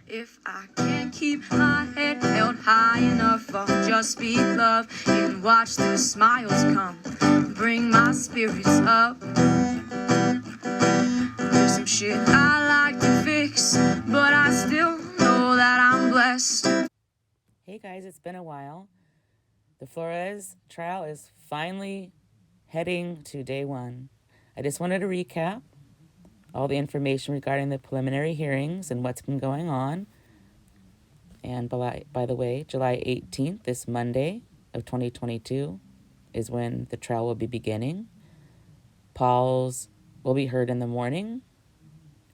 If I can't keep my head held high enough, I'll just speak love and watch the smiles come, bring my spirits up. There's some shit I like to fix, but I still know that I'm blessed. Hey guys, it's been a while. The Flores trial is finally heading to day one. I just wanted to recap all the information regarding the preliminary hearings and what's been going on. And by the way, July 18th, this Monday of 2022, is when the trial will be beginning. Paul's will be heard in the morning,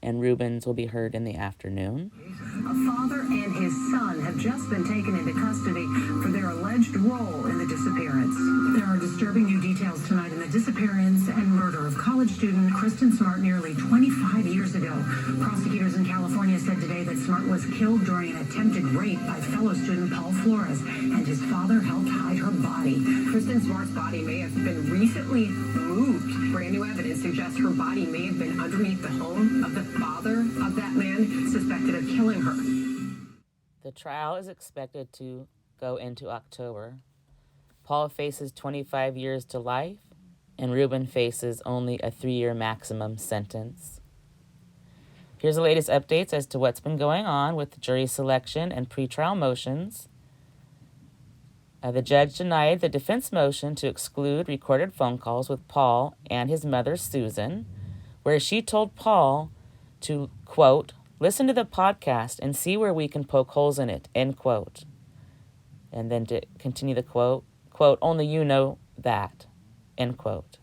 and Ruben's will be heard in the afternoon. A father and his son have just been taken into custody for their alleged role in the disappearance. There are disturbing new details tonight in the disappearance and murder of college student Kristin Smart nearly 25 years ago. Prosecutors in California said today that Smart was killed during an attempted rape by fellow student Paul Flores, and his father helped hide her body. Kristin Smart's body may have been recently moved. Brand new evidence suggests her body may have been underneath the home of the father of that man suspected of killing her. The trial is expected to go into October. Paul faces 25 years to life, and Ruben faces only a 3-year maximum sentence. Here's the latest updates as to what's been going on with the jury selection and pretrial motions. The judge denied the defense motion to exclude recorded phone calls with Paul and his mother, Susan, where she told Paul to, quote, listen to the podcast and see where we can poke holes in it, end quote. And then to continue the quote, only you know that, end quote.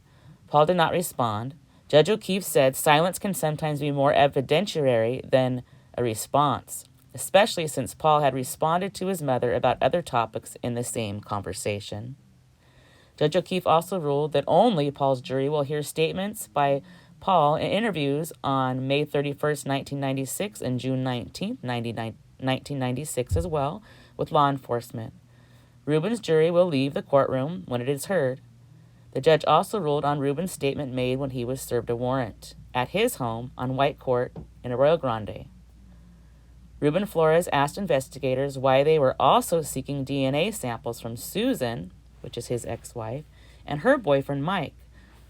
Paul did not respond. Judge O'Keefe said silence can sometimes be more evidentiary than a response, especially since Paul had responded to his mother about other topics in the same conversation. Judge O'Keefe also ruled that only Paul's jury will hear statements by Paul in interviews on May 31st, 1996 and June 19th, 1996 as well, with law enforcement. Ruben's jury will leave the courtroom when it is heard. The judge also ruled on Ruben's statement made when he was served a warrant at his home on White Court in Arroyo Grande. Ruben Flores asked investigators why they were also seeking DNA samples from Susan, which is his ex-wife, and her boyfriend Mike.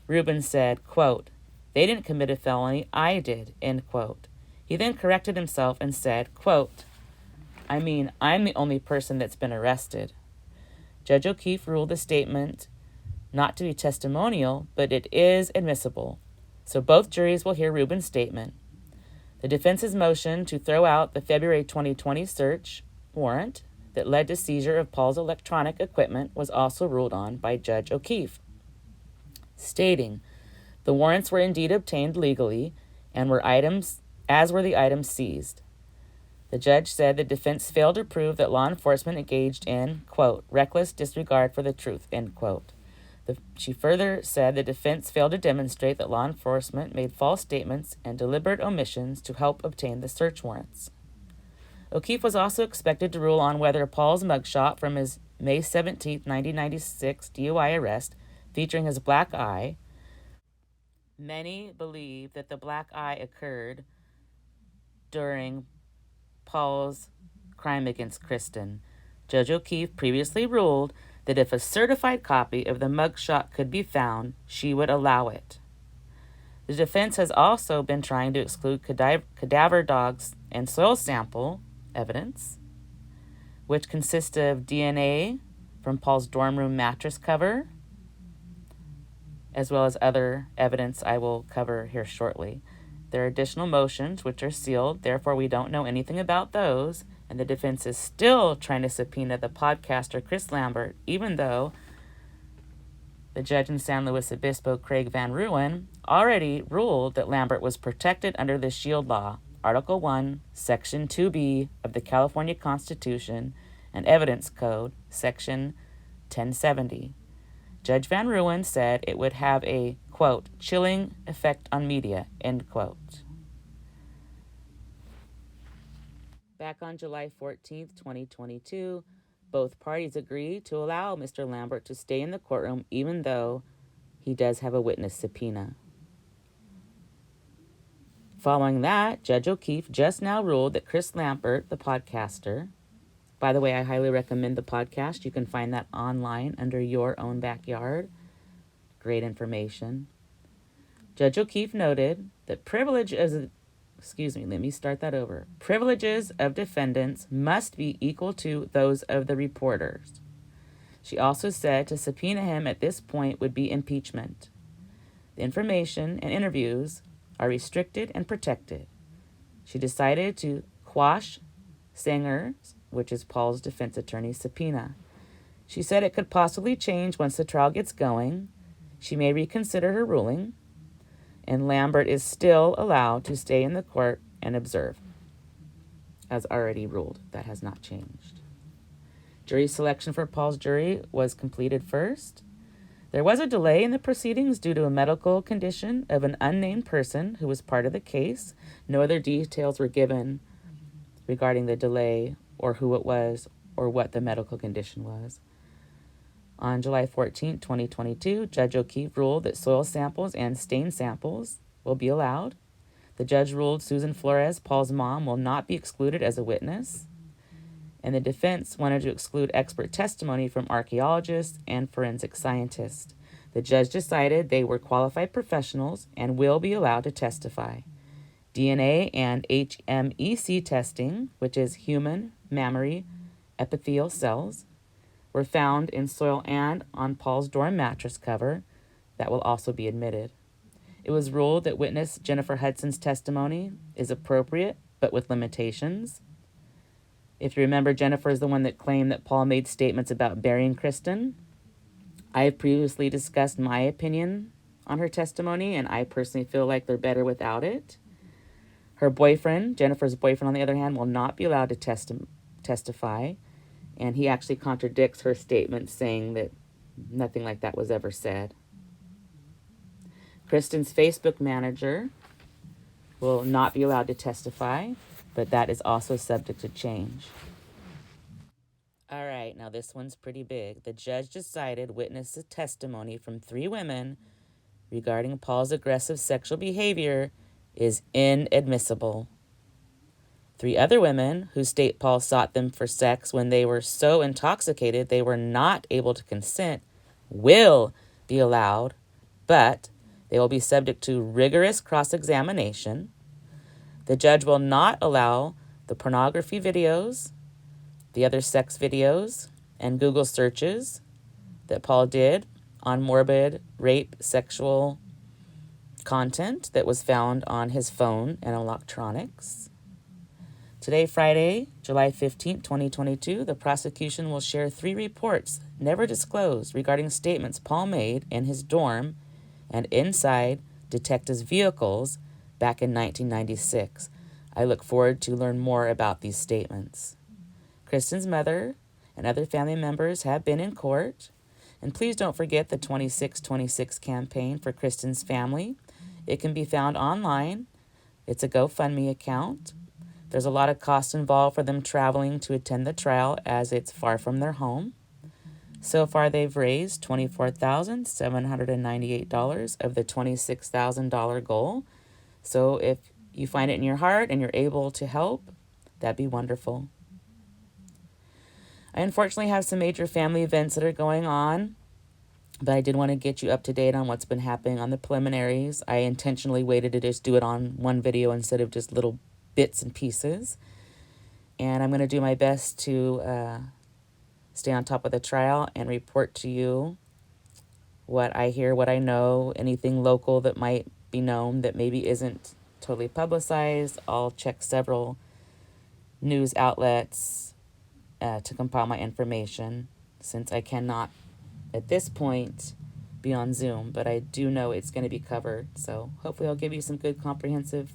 Ruben said, quote, they didn't commit a felony, I did, end quote. He then corrected himself and said, quote, I'm the only person that's been arrested. Judge O'Keefe ruled the statement not to be testimonial, but it is admissible. So both juries will hear Ruben's statement. The defense's motion to throw out the February 2020 search warrant that led to seizure of Paul's electronic equipment was also ruled on by Judge O'Keefe, stating the warrants were indeed obtained legally and were the items seized. The judge said the defense failed to prove that law enforcement engaged in, quote, reckless disregard for the truth, end quote. She further said the defense failed to demonstrate that law enforcement made false statements and deliberate omissions to help obtain the search warrants. O'Keefe was also expected to rule on whether Paul's mugshot from his May 17, 1996 DUI arrest featuring his black eye. Many believe that the black eye occurred during Paul's crime against Kristin. Judge O'Keefe previously ruled that if a certified copy of the mugshot could be found, she would allow it. The defense has also been trying to exclude cadaver dogs and soil sample evidence, which consist of DNA from Paul's dorm room mattress cover, as well as other evidence I will cover here shortly. There are additional motions which are sealed, therefore we don't know anything about those, and the defense is still trying to subpoena the podcaster Chris Lambert, even though the judge in San Luis Obispo, Craig Van Ruin, already ruled that Lambert was protected under the SHIELD law, Article 1, Section 2B of the California Constitution and Evidence Code, Section 1070. Judge Van Ruin said it would have a, quote, chilling effect on media, end quote. Back on July 14th, 2022, both parties agreed to allow Mr. Lambert to stay in the courtroom even though he does have a witness subpoena. Following that, Judge O'Keefe just now ruled that Chris Lampert, the podcaster, by the way, I highly recommend the podcast. You can find that online under Your Own Backyard. Great information. Judge O'Keefe noted that privileges of defendants must be equal to those of the reporters. She also said to subpoena him at this point would be impeachment. The information and interviews are restricted and protected. She decided to quash Sanger's, which is Paul's defense attorney's, subpoena. She said it could possibly change once the trial gets going. She may reconsider her ruling, and Lambert is still allowed to stay in the court and observe. As already ruled, that has not changed. Jury selection for Paul's jury was completed first. There was a delay in the proceedings due to a medical condition of an unnamed person who was part of the case. No other details were given regarding the delay or who it was or what the medical condition was. On July 14, 2022, Judge O'Keefe ruled that soil samples and stain samples will be allowed. The judge ruled Susan Flores, Paul's mom, will not be excluded as a witness. And the defense wanted to exclude expert testimony from archaeologists and forensic scientists. The judge decided they were qualified professionals and will be allowed to testify. DNA and HMEC testing, which is human mammary epithelial cells, were found in soil and on Paul's dorm mattress cover. That will also be admitted. It was ruled that witness Jennifer Hudson's testimony is appropriate, but with limitations. If you remember, Jennifer is the one that claimed that Paul made statements about burying Kristin. I have previously discussed my opinion on her testimony, and I personally feel like they're better without it. Her boyfriend, Jennifer's boyfriend, on the other hand, will not be allowed to testify, and he actually contradicts her statement, saying that nothing like that was ever said. Kristin's Facebook manager will not be allowed to testify, but that is also subject to change. All right, now this one's pretty big. The judge decided witness testimony from 3 women regarding Paul's aggressive sexual behavior is inadmissible. 3 other women who state Paul sought them for sex when they were so intoxicated they were not able to consent will be allowed, but they will be subject to rigorous cross-examination. The judge will not allow the pornography videos, the other sex videos, and Google searches that Paul did on morbid rape sexual content that was found on his phone and electronics. Today, Friday, July 15, 2022, the prosecution will share 3 reports never disclosed regarding statements Paul made in his dorm and inside detectives' vehicles back in 1996. I look forward to learn more about these statements. Kristin's mother and other family members have been in court. And please don't forget the 2626 campaign for Kristin's family. It can be found online. It's a GoFundMe account. There's a lot of cost involved for them traveling to attend the trial as it's far from their home. So far, they've raised $24,798 of the $26,000 goal. So if you find it in your heart and you're able to help, that'd be wonderful. I unfortunately have some major family events that are going on, but I did want to get you up to date on what's been happening on the preliminaries. I intentionally waited to just do it on one video instead of just little bits and pieces. And I'm going to do my best to stay on top of the trial and report to you what I hear, what I know, anything local that might be known that maybe isn't totally publicized. I'll check several news outlets to compile my information, since I cannot at this point be on Zoom, but I do know it's going to be covered. So hopefully I'll give you some good comprehensive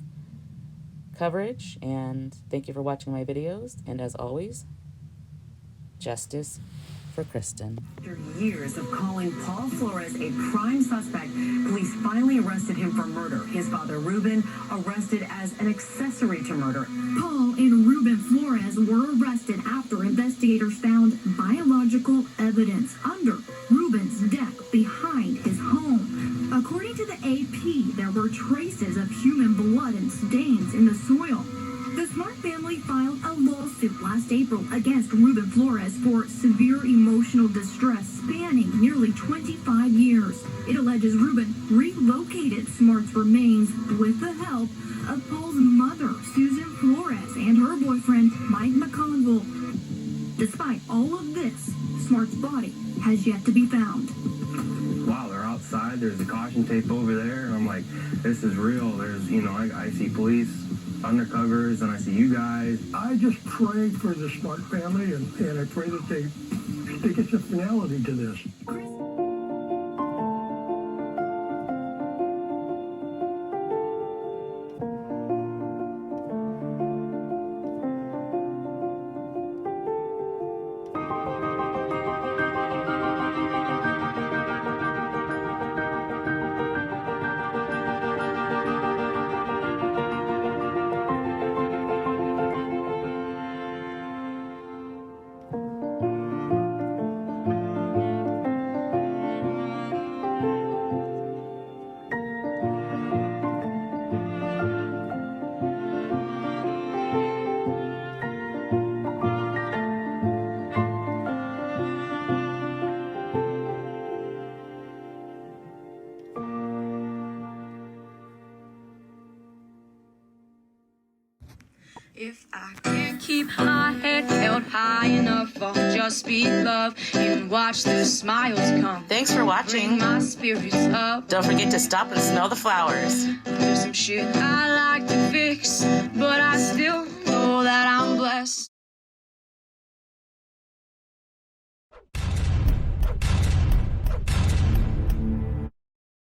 coverage, and thank you for watching my videos. And as always, justice for Kristin. After years of calling Paul Flores a prime suspect, police finally arrested him for murder. His father, Ruben, arrested as an accessory to murder. Paul and Ruben Flores were arrested after investigators found biological evidence under Ruben's deck behind his home. According to the AP, there were traces of human blood and stains family filed a lawsuit last April against Ruben Flores for severe emotional distress spanning nearly 25 years. It alleges Ruben relocated Smart's remains with the help of Paul's mother, Susan Flores, and her boyfriend, Mike McConville. Despite all of this, Smart's body has yet to be found. Wow, they're outside. There's the caution tape over there. And I'm like, this is real. There's, I see police, undercovers, and I see you guys. I just pray for the Smart family, and I pray that they get some finality to this. If I can't keep my head held high enough, I'll just speak love and watch the smiles come. Thanks for Bring watching. my spirits up. Don't forget to stop and smell the flowers. There's some shit I like to fix, but I still know that I'm blessed.